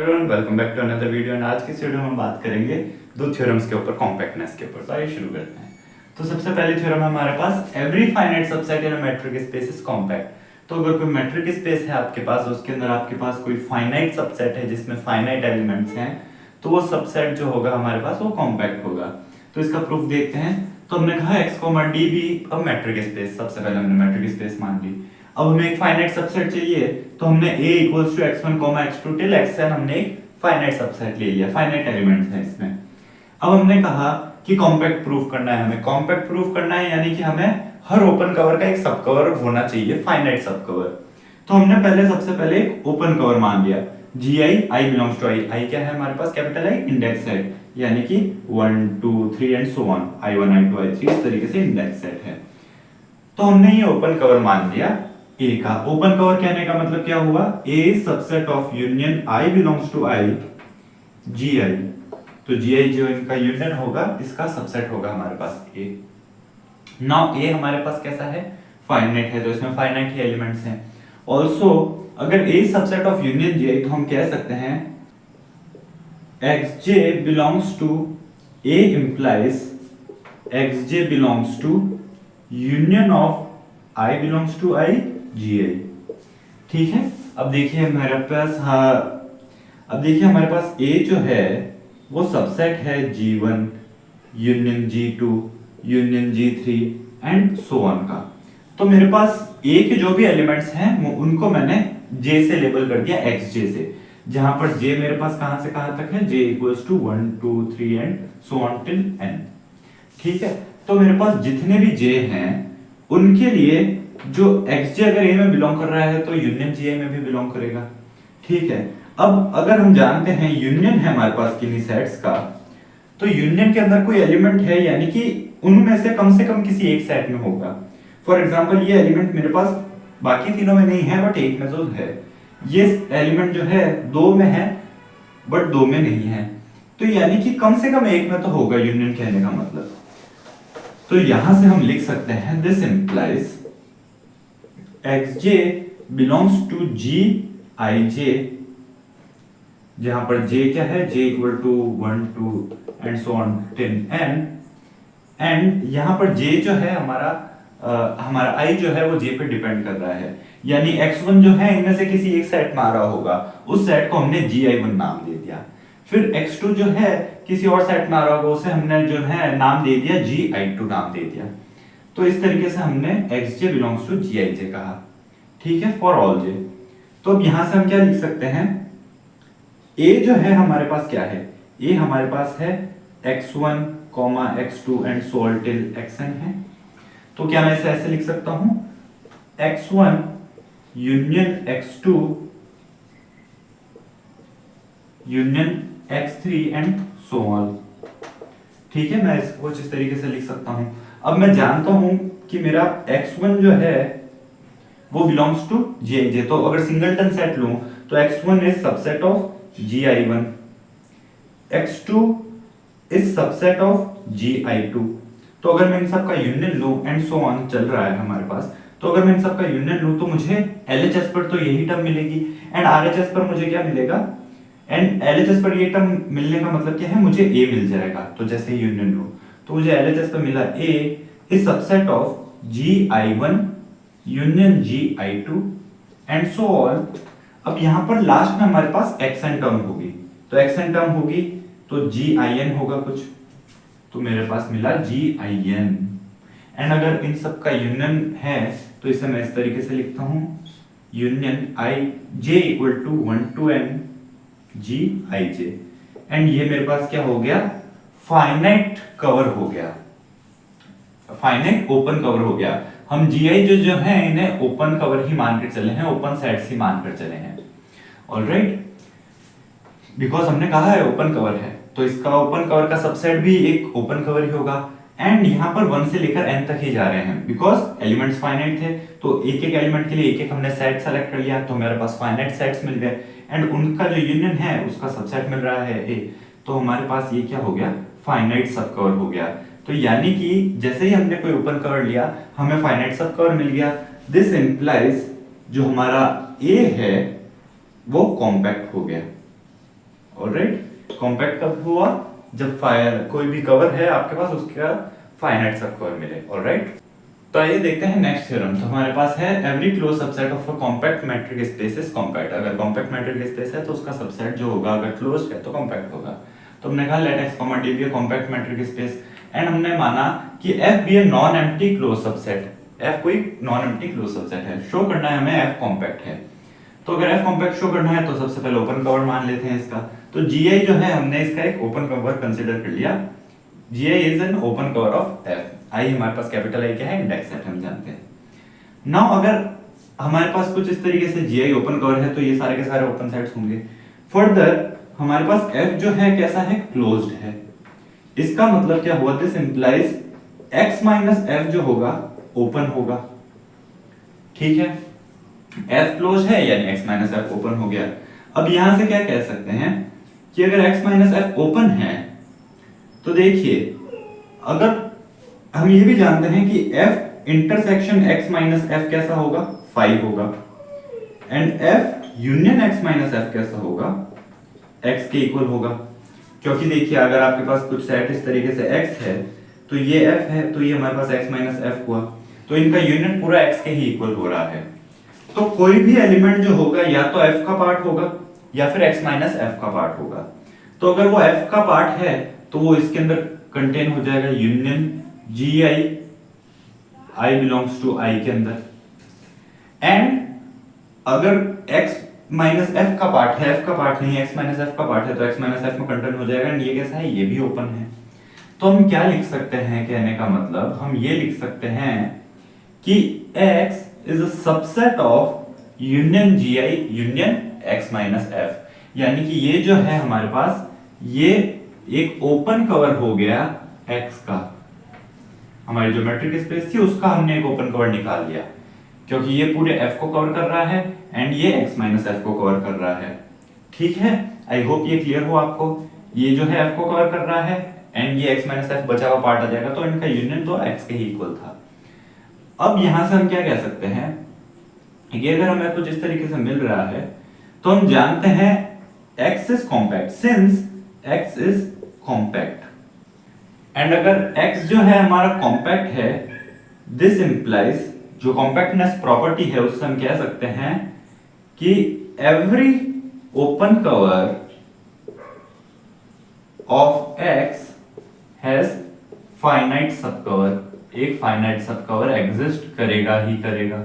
Everyone, welcome back to another video. And आज की इस वीडियो में हम बात करेंगे दो थ्योरम्स के ऊपर, कॉम्पैक्टनेस के ऊपर। तो आइए शुरू करते हैं। तो सबसे पहली थ्योरम है हमारे पास, every finite subset in a metric space is compact. तो अगर कोई मेट्रिक स्पेस है आपके पास, उसके अंदर आपके पास कोई फाइनाइट सबसेट है जिसमें फाइनाइट एलिमेंट्स हैं, तो वो सबसेट जो होगा हमारे पास वो कॉम्पैक्ट होगा। तो इसका प्रूफ देखते हैं। तो हमने कहा x, d भी अब मेट्रिक स्पेस, सबसे पहले हमने मेट्रिक स्पेस मान ली। अब हमें एक फाइनाइट सबसेट चाहिए, तो हमने a equals to x1, x2 till xn हमने एक फाइनाइट सबसेट ले लिया, फाइनाइट एलिमेंट्स हैं इसमें। अब हमने कहा कि कॉम्पैक्ट प्रूफ करना है, हमें कॉम्पैक्ट प्रूफ करना है, यानी कि हमें हर ओपन कवर का एक सब कवर होना चाहिए, फाइनाइट सब कवर। तो हमने सबसे पहले ओपन कवर मान लिया, gi i belongs to i क्या है हमारे पास, कैपिटल I इंडेक्स सेट, यानी कि 1 2 3 and so on, i1 i2 i3 इस तरीके से इंडेक्स सेट है। तो हमने ये ओपन कवर मान लिया A का। ओपन कवर कहने का मतलब क्या हुआ, A subset of union I belongs to I gi। तो gi जो इनका यूनियन होगा, इसका सबसेट होगा हमारे पास A। नाउ A हमारे पास कैसा है, फाइनाइट है, तो इसमें फाइनाइट ही एलिमेंट्स हैं। ऑल्सो अगर A subset of union Gi, तो हम कह सकते हैं xj belongs to A implies xj belongs to union of I belongs to I gi। ठीक है। अब देखिए हमारे पास, अब देखिए हमारे पास A जो है वो सबसेट है G1 union G2 union G3 and so on का। तो मेरे पास A के जो भी एलिमेंट्स हैं उनको मैंने J से लेबल कर दिया, xj से, जहां पर J मेरे पास कहां से कहां तक है, J equals to 1 2 3 and so on till n। ठीक है। तो मेरे पास जितने भी J हैं उनके लिए जो xj अगर A में बिलोंग कर रहा है तो यूनियन Gi में भी बिलोंग करेगा। ठीक है। अब अगर हम जानते हैं यूनियन है हमारे पास किन्हीं सेट्स का, तो यूनियन के अंदर कोई एलिमेंट है, यानी कि उनमें से कम किसी एक सेट में होगा। फॉर एग्जांपल ये एलिमेंट मेरे पास बाकी तीनों में नहीं है बट एक में जो है, ये एलिमेंट जो है दो में है बट दो में नहीं है, तो यानी कि कम से कम एक में तो होगा यूनियन कहने का मतलब। तो यहां से हम लिख सकते हैं this implies xj belongs to Gij, जहां पर j क्या है, j equal to 1 2 and so on till n, and यहां पर j जो है हमारा i जो है वो j पे डिपेंड कर रहा है, यानी x1 जो है इनमें से किसी एक सेट में आ रहा होगा, उस सेट को हमने gi1 नाम दे दिया। फिर x2 जो है किसी और सेट में आ रहा होगा, उसे हमने जो है नाम दे दिया gi2 नाम दे दिया। तो इस तरीके से हमने xj बिलोंग्स टू gij कहा। ठीक है, फॉर ऑल j। तो अब यहां से हम क्या लिख सकते हैं, a जो है हमारे पास क्या है, a हमारे पास है x1, x2 and so on till xn है। तो क्या मैं इसे ऐसे लिख सकता हूं, x1 union x2 union x3 and so on. ठीक है, मैं इसको कुछ इस तरीके से लिख सकता हूं। अब मैं जानता हूं कि मेरा x1 जो है वो बिलोंग्स टू Gij, तो अगर सिंगलटन सेट लूं तो x1 is subset of gi1, x2 is subset of gi2। तो अगर मैं इन सब का यूनियन लूं एंड सो ऑन चल रहा है हमारे पास, तो अगर मैं इन सब का यूनियन लूं तो मुझे LHS पर तो यही टर्म मिलेगी एंड RHS पर मुझे क्या मिलेगा, एंड LHS पर ये टर्म मिलने का मतलब क्या है, मुझे A मिल जाएगा। तो जैसे ही यूनियन लूं तो मुझे LHS पर मिला A is subset of gi1 union gi2 and so on. अब यहां पर लास्ट में हमारे पास xn टर्म होगी, तो xn टर्म होगी तो gin होगा कुछ, तो मेरे पास मिला gin। एंड अगर इन सब का यूनियन है तो इसे मैं इस तरीके से लिखता हूं, union ij equal to 1 to n gij, and ये मेरे पास क्या हो गया, फाइनाइट कवर हो गया, फाइनाइट ओपन कवर हो गया। हम gi जो है इन्हें ओपन कवर ही मानकर चले हैं, ओपन सेट्स ही मानकर चले हैं। ऑलराइट, बिकॉज हमने कहा है ओपन कवर है, तो इसका ओपन कवर का सबसेट भी एक ओपन कवर ही होगा। एंड यहाँ पर 1 से लेकर n तक ही जा रहे हैं, बिकॉज एलिमेंट्स फाइनाइट थे, तो एक एक एलिमेंट के लिए एक एक हमने सेट सेलेक्ट कर लिया, तो मेरे पास फाइनाइट सेट्स मिल गए एंड उनका जो यूनियन है उसका सबसेट मिल रहा है A। तो हमारे पास ये क्या हो गया, फाइनाइट सब कवर हो गया। तो यानी कि जैसे ही हमने कोई ओपन कवर लिया हमें फाइनाइट सब कवर मिल गया। दिस इंप्लाइज जो हमारा A है वो कॉम्पैक्ट हो गया। ऑलराइट, कॉम्पैक्ट कब हुआ, जब कोई भी कवर है आपके पास उसका फाइनाइट सब कवर मिले। ऑलराइट, तो आइए देखते हैं नेक्स्ट थ्योरम। तो हमारे पास है every close subset of a compact metric space is compact. अगर कॉम्पैक्ट मैट्रिक स्पेस है तो उसका सबसेट जो होगा अगर क्लोज्ड है तो कॉम्पैक्ट होगा। तो हमने कहा let x, d be a compact metric space and हमने माना कि f be a non empty close subset. f कोई नॉन एम्प्टी क्लोज सबसेट है, शो करना है हमें f कॉम्पैक्ट है। तो अगर f कॉम्पैक्ट शो करना है तो सबसे पहले ओपन कवर मान लेते हैं इसका। तो gi जो है हमने इसका एक ओपन कवर कंसीडर कर लिया। gi is an open cover of f। i हमारे पास कैपिटल I क्या है, इंडेक्स सेट हम जानते हैं। नाउ अगर हमारे पास कुछ इस तरीके से gi ओपन कवर है तो ये सारे के सारे ओपन सेट्स होंगे। फर्दर हमारे पास f जो है कैसा है, क्लोज्ड है। इसका मतलब क्या हुआ, this implies x minus f जो होगा ओपन होगा। ठीक है, f क्लोज है यानी x माइनस f ओपन हो गया। अब यहां से क्या कह सकते हैं कि अगर x माइनस f ओपन है तो देखिए, अगर हम ये भी जानते हैं कि f intersection x minus f कैसा होगा, 5 होगा, and f union x minus f कैसा होगा, x के इक्वल होगा। क्योंकि देखिए अगर आपके पास कुछ सेट इस तरीके से x है तो ये f है, तो ये हमारे पास x माइनस f हुआ, तो इनका यूनियन पूरा x के ही इक्वल हो रहा है। तो कोई भी एलिमेंट जो होगा या तो f का पार्ट होगा या फिर x माइनस f का पार्ट होगा। तो अगर वो f का पार्ट है तो वो इसके अंदर कंटेन हो जाएगा union gi, I belongs to I के अंदर। एंड अगर x माइनस f का पार्ट है, f का पार्ट नहीं है, x माइनस f का पार्ट है, तो x माइनस f में कंटेन हो जाएगा। एंड ये कैसा है, ये भी ओपन है। तो हम क्या लिख सकते हैं, कहने का मतलब हम ये लिख सकते हैं कि x is a subset of union gi union x minus f। यानी कि ये जो है हमारे पास ये एक ओपन कवर हो गया x का। हमारी जो मैट्रिक स्पेस थी उसका हमने एक ओपन कवर निकाल लिया, क्योंकि ये पूरे f को कवर कर रहा है एंड ये x माइनस f को कवर कर रहा है। ठीक है, आई होप ये क्लियर हो आपको। ये जो है f को कवर कर रहा है एंड ये x माइनस f बचा हुआ पार्ट आ जाएगा, तो इनका यूनियन तो x के ही इक्वल था। अब यहां से हम क्या कह सकते हैं, ये अगर हमें कुछ इस तरीके से मिल रहा है तो हम जानते हैं x is compact, since x is compact. And अगर x जो है हमारा कॉम्पैक्ट है, दिस इंप्लाइज जो कॉम्पैक्टनेस प्रॉपर्टी है उससे हम कह सकते हैं कि every open cover of x has finite subcover. एक फाइनाइट सबकवर एग्जिस्ट करेगा ही करेगा।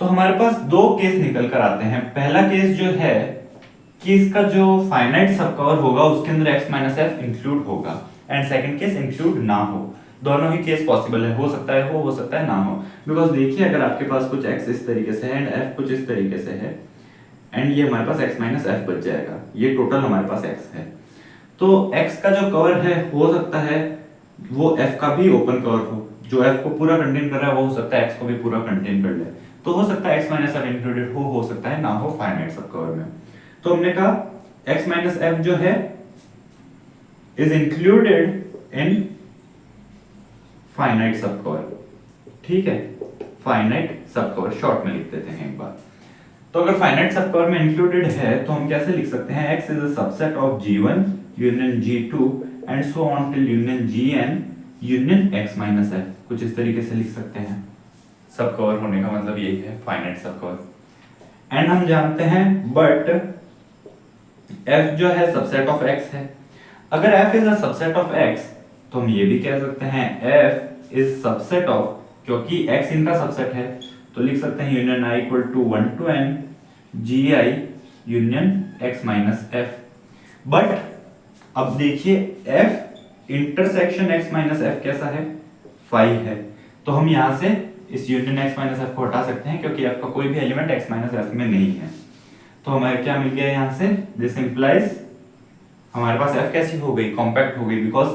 तो हमारे पास दो केस निकल कर आते हैं। पहला केस जो है कि इसका जो फाइनाइट सबकवर होगा उसके अंदर x माइनस f इंक्लूड होगा, एंड सेकंड केस इंक्लूड ना हो। दोनों ही केस पॉसिबल है, हो सकता है हो सकता है ना हो। बिकॉज देखिए अगर आपके पास कुछ x इस तरीके से है एंड f कुछ इस तरीके से है एंड ये हमारे पास x माइनस f बच जाएगा, ये टोटल हमारे पास x है। तो x का जो कवर है हो सकता है वो f का भी ओपन कवर हो, जो f को पूरा कंटेन कर रहा है वो हो सकता है x को भी पूरा कंटेन कर ले। तो हो सकता है x माइनस f इंक्लूडेड हो सकता है ना हो फाइनाइट सब कवर में। तो हमने कहा x माइनस f जो है इज इंक्लूडेड इन फाइनाइट सब कवर। ठीक है, फाइनाइट सब कवर शॉर्ट में लिख देते हैं एक बार। तो अगर फाइनाइट सब कवर में इंक्लूडेड है तो हम कैसे लिख सकते हैं, x is a subset of g1 union g2 and so on till union gn union x minus f। कुछ इस तरीके से लिख सकते हैं। सब कवर होने का मतलब यही है, फाइनाइट सब कवर। एंड हम जानते हैं बट f जो है सबसेट ऑफ x है। अगर f is a subset of x तो हम ये भी कह सकते हैं f इज सबसेट ऑफ, क्योंकि x इनका सबसेट है तो लिख सकते हैं union i equal to 1 to n gi union x minus f। But अब देखिए f intersection x minus f कैसा है, 5 है। तो हम यहां से इस यूनियन x माइनस f को हटा सकते हैं क्योंकि f का कोई भी एलिमेंट x माइनस f में नहीं है। तो हमें क्या मिल गया यहां से, दिस इंप्लाइज हमारे पास f कैसी हो गई, कॉम्पैक्ट हो गई, बिकॉज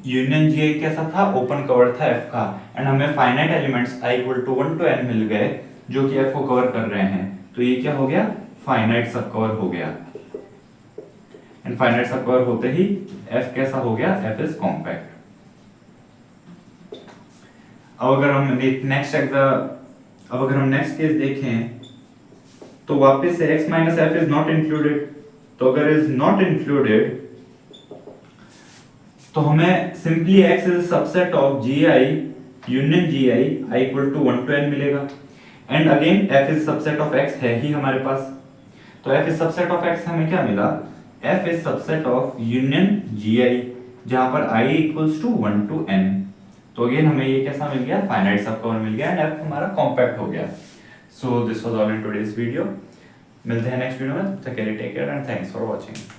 यूनियन जी कैसा था, ओपन कवर था f का, एंड हमें finite elements i equal to 1 to n मिल गए जो कि f को कवर कर रहे हैं। तो ये क्या हो गया, फाइनाइट सब कवर हो गया। एंड फाइनाइट सब कवर होते ही f कैसा हो गया, f इज कॉम्पैक्ट। अब अगर हम नेक्स्ट केस देखें तो वापस से x minus f is not included, तो अगर इज नॉट इंक्लूडेड तो हमें simply x is subset of gi union gi i equal to 1 to n मिलेगा। And again f is subset of x है ही हमारे पास, तो f is subset of x हमें क्या मिला, f is subset of union gi जहां पर i equals to 1 to n। तो अगेन हमें ये कैसा मिल गया, फाइनाइट सब कवर मिल गया एंड f हमारा कॉम्पैक्ट हो गया। So this was all in today's video. मिलते हैं नेक्स्ट वीडियो में, तब तक के लिए take care and thanks for watching.